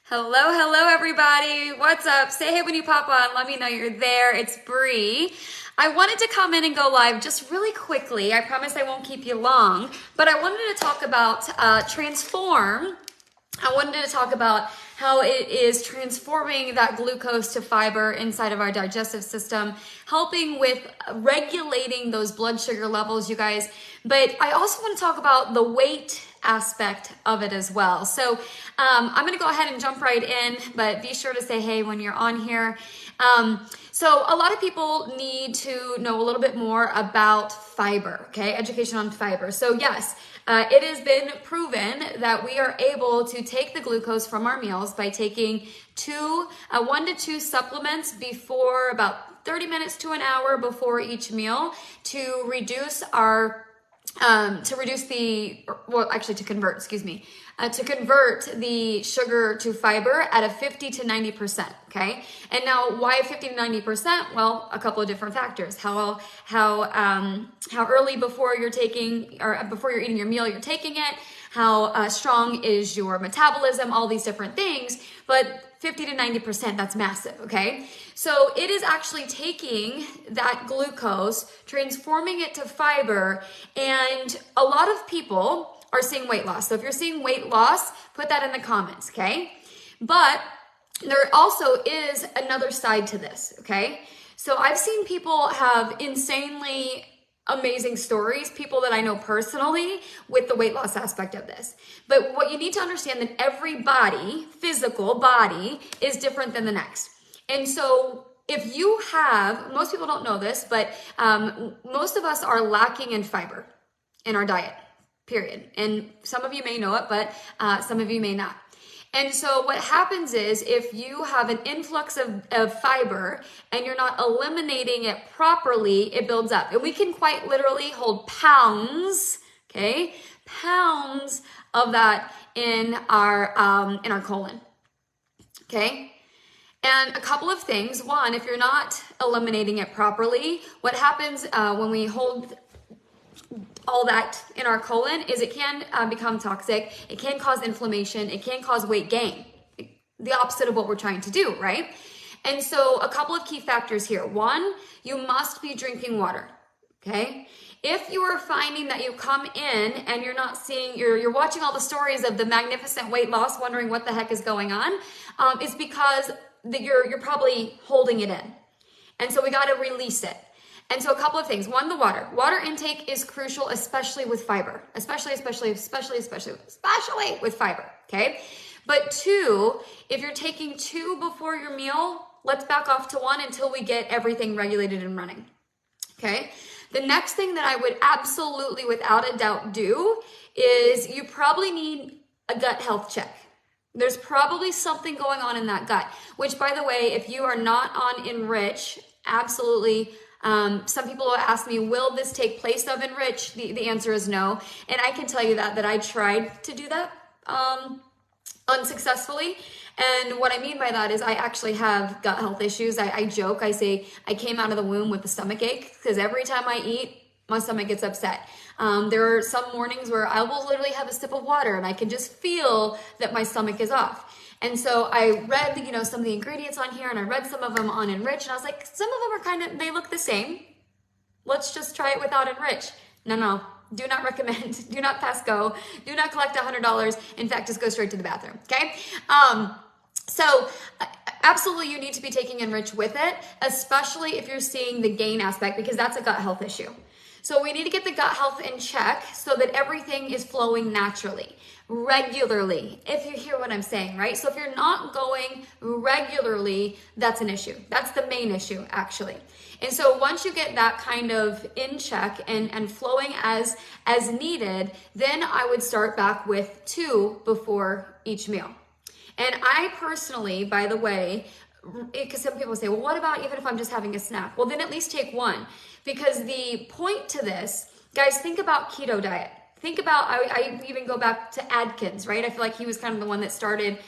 Hello, everybody. What's up? Say hey when you pop on. Let me know you're there. It's Bree. I wanted to come in and go live just really quickly. I promise I won't keep you long, but I wanted to talk about Transform. I wanted to talk about how it is transforming that glucose to fiber inside of our digestive system, helping with regulating those blood sugar levels, you guys. But I also want to talk about the weight aspect of it as well. So I'm going to go ahead and jump right in, but be sure to say hey when you're on here. So a lot of people need to know a little bit more about fiber, okay? Education on fiber. So yes, it has been proven that we are able to take the glucose from our meals by taking 1 to 2 supplements before about 30 minutes to an hour before each meal to reduce our to convert the sugar to fiber at a 50 to 90%, okay? And now why 50 to 90%? Well, a couple of different factors. How early before you're taking, or before you're eating your meal, you're taking it, how strong is your metabolism, all these different things, but 50 to 90%, that's massive, okay? So it is actually taking that glucose, transforming it to fiber, and a lot of people are seeing weight loss. So if you're seeing weight loss, put that in the comments, okay? But there also is another side to this, okay? So I've seen people have insanely amazing stories, people that I know personally, with the weight loss aspect of this. But what you need to understand that every body, physical body, is different than the next. And so if you have, most people don't know this, but most of us are lacking in fiber in our diet, period. And some of you may know it, but some of you may not. And so what happens is if you have an influx of fiber and you're not eliminating it properly, it builds up. And we can quite literally hold pounds, okay, pounds of that in our colon, okay? And a couple of things. One, if you're not eliminating it properly, what happens when we hold all that in our colon is it can become toxic. It can cause inflammation. It can cause weight gain. The opposite of what we're trying to do, right? And so a couple of key factors here. One, you must be drinking water, okay? If you are finding that you come in and you're not seeing, you're watching all the stories of the magnificent weight loss, wondering what the heck is going on, it's because you're probably holding it in. And so we got to release it. And so a couple of things. One, the water. Water intake is crucial, especially with fiber. Especially with fiber, okay? But 2, if you're taking 2 before your meal, let's back off to 1 until we get everything regulated and running, okay? The next thing that I would absolutely, without a doubt, do is you probably need a gut health check. There's probably something going on in that gut, which, by the way, if you are not on Enrich, absolutely. Some people will ask me, will this take place of Enrich? The answer is no. And I can tell you that I tried to do that unsuccessfully. And what I mean by that is I actually have gut health issues. I joke, I say I came out of the womb with a stomach ache because every time I eat, my stomach gets upset. There are some mornings where I will literally have a sip of water and I can just feel that my stomach is off. And so I read, some of the ingredients on here and I read some of them on Enrich and I was like, some of them are they look the same. Let's just try it without Enrich. No, do not recommend, do not pass go, do not collect $100. In fact, just go straight to the bathroom, okay? So absolutely you need to be taking Enrich with it, especially if you're seeing the gain aspect because that's a gut health issue. So we need to get the gut health in check so that everything is flowing naturally, regularly, if you hear what I'm saying, right? So if you're not going regularly, that's an issue. That's the main issue, actually. And so once you get that kind of in check and flowing as needed, then I would start back with 2 before each meal. And I personally, by the way, because some people say, well, what about even if I'm just having a snack? Well, then at least take 1. Because the point to this, guys, think about keto diet. Think about, I even go back to Atkins, right? I feel like he was kind of the one that started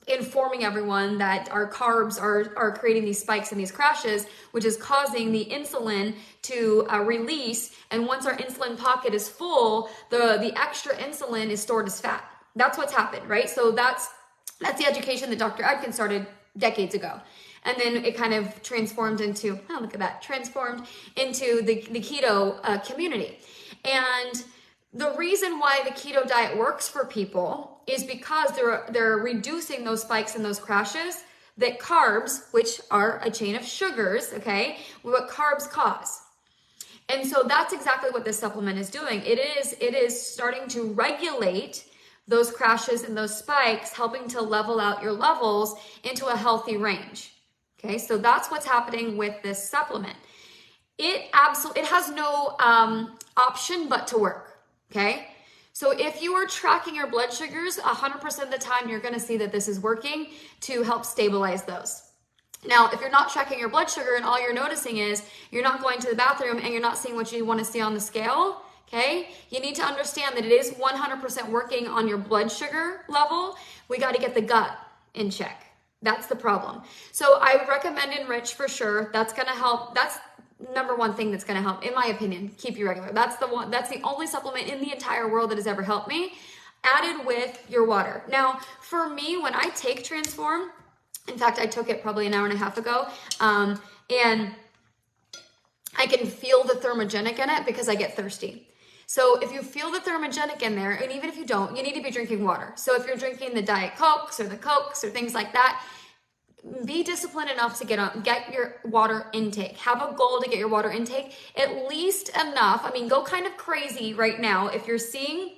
informing everyone that our carbs are creating these spikes and these crashes, which is causing the insulin to release. And once our insulin pocket is full, the extra insulin is stored as fat. That's what's happened, right? So that's That's the education that Dr. Atkins started decades ago. And then it kind of transformed into, oh, look at that, transformed into the keto community. And the reason why the keto diet works for people is because they're reducing those spikes and those crashes that carbs, which are a chain of sugars, okay, what carbs cause. And so that's exactly what this supplement is doing. It is starting to regulate those crashes and those spikes, helping to level out your levels into a healthy range. Okay, so that's what's happening with this supplement. It has no option but to work. Okay, so if you are tracking your blood sugars 100% of the time, you're going to see that this is working to help stabilize those. Now, if you're not tracking your blood sugar and all you're noticing is you're not going to the bathroom and you're not seeing what you want to see on the scale, okay, you need to understand that it is 100% working on your blood sugar level. We got to get the gut in check. That's the problem. So I recommend Enrich for sure. That's going to help. That's number one thing that's going to help, in my opinion, keep you regular. That's the only supplement in the entire world that has ever helped me, added with your water. Now, for me, when I take Transform, in fact, I took it probably an hour and a half ago, and I can feel the thermogenic in it because I get thirsty. So if you feel the thermogenic in there, and even if you don't, you need to be drinking water. So if you're drinking the Diet Cokes or the Cokes or things like that, be disciplined enough to get your water intake. Have a goal to get your water intake, at least enough. I mean, go kind of crazy right now if you're seeing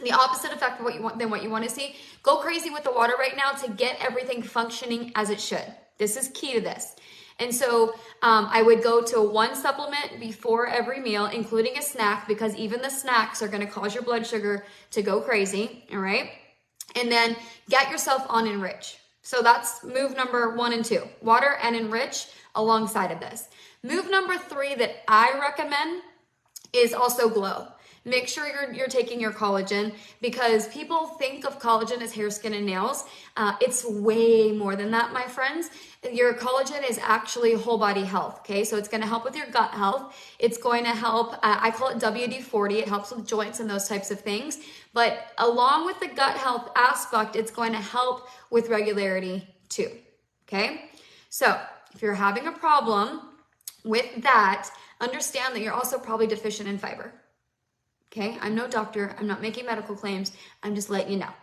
the opposite effect of what you want to see. Go crazy with the water right now to get everything functioning as it should. This is key to this. And so I would go to one supplement before every meal, including a snack, because even the snacks are going to cause your blood sugar to go crazy. All right. And then get yourself on Enrich. So that's move number 1 and 2, water and Enrich alongside of this. Move number 3 that I recommend is also Glow. Make sure you're taking your collagen, because people think of collagen as hair, skin, and nails. It's way more than that, my friends. Your collagen is actually whole body health, okay? So it's going to help with your gut health. It's going to help, I call it WD-40. It helps with joints and those types of things. But along with the gut health aspect, it's going to help with regularity too, okay? So if you're having a problem with that, understand that you're also probably deficient in fiber. Okay, I'm no doctor. I'm not making medical claims. I'm just letting you know.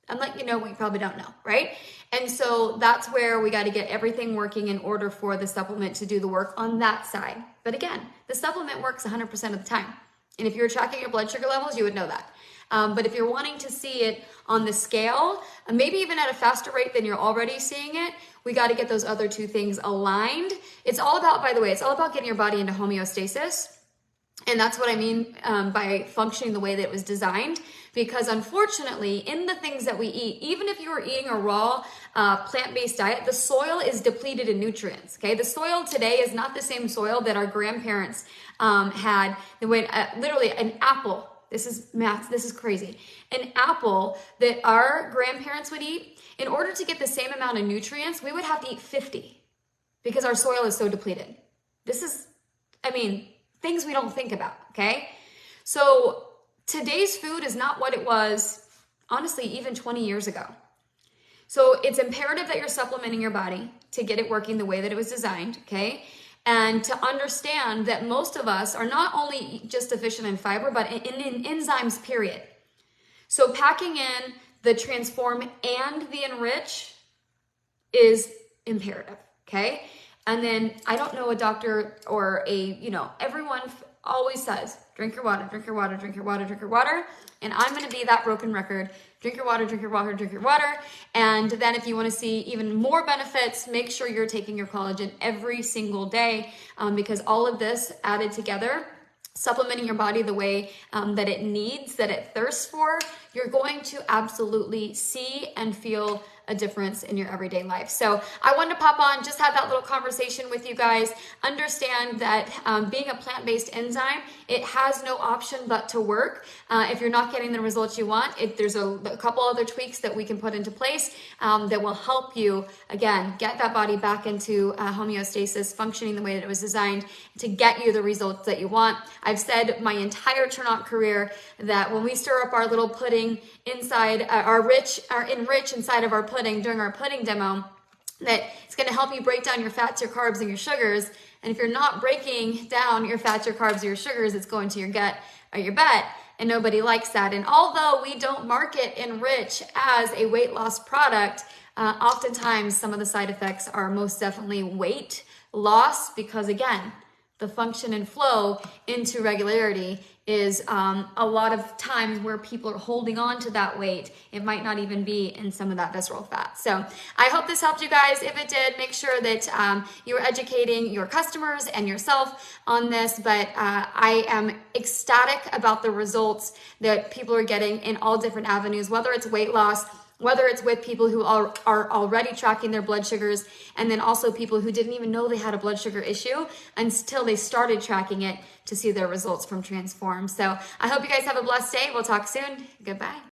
I'm letting you know what you probably don't know, right? And so that's where we got to get everything working in order for the supplement to do the work on that side. But again, the supplement works 100% of the time. And if you're tracking your blood sugar levels, you would know that. But if you're wanting to see it on the scale, maybe even at a faster rate than you're already seeing it, we got to get those other two things aligned. It's all about, by the way, it's all about getting your body into homeostasis. And that's what I mean by functioning the way that it was designed. Because unfortunately, in the things that we eat, even if you are eating a raw plant-based diet, the soil is depleted in nutrients, okay? The soil today is not the same soil that our grandparents had. Literally an apple, this is math, this is crazy. An apple that our grandparents would eat, in order to get the same amount of nutrients, we would have to eat 50 because our soil is so depleted. This is, things we don't think about, okay? So today's food is not what it was, honestly, even 20 years ago. So it's imperative that you're supplementing your body to get it working the way that it was designed, okay? And to understand that most of us are not only just deficient in fiber, but in enzymes, period. So packing in the Transform and the Enrich is imperative, okay? And then I don't know a doctor or everyone always says, drink your water, drink your water, drink your water, drink your water. And I'm going to be that broken record. Drink your water, drink your water, drink your water. And then if you want to see even more benefits, make sure you're taking your collagen every single day, because all of this added together, supplementing your body the way that it needs, that it thirsts for, you're going to absolutely see and feel a difference in your everyday life. So I wanted to pop on, just have that little conversation with you guys. Understand that being a plant-based enzyme, it has no option but to work. If you're not getting the results you want, there's a couple other tweaks that we can put into place that will help you, again, get that body back into homeostasis, functioning the way that it was designed to get you the results that you want. I've said my entire Turnout career that when we stir up our little pudding inside our enrich inside of our pudding during our pudding demo, that it's going to help you break down your fats, your carbs, and your sugars. And if you're not breaking down your fats, your carbs, or your sugars, it's going to your gut or your butt. And nobody likes that. And although we don't market Enrich as a weight loss product, oftentimes some of the side effects are most definitely weight loss, because again, the function and flow into regularity is a lot of times where people are holding on to that weight. It might not even be in some of that visceral fat. So I hope this helped you guys. If it did, make sure that you're educating your customers and yourself on this. But I am ecstatic about the results that people are getting in all different avenues, whether it's weight loss, whether it's with people who are already tracking their blood sugars, and then also people who didn't even know they had a blood sugar issue until they started tracking it to see their results from Transform. So I hope you guys have a blessed day. We'll talk soon. Goodbye.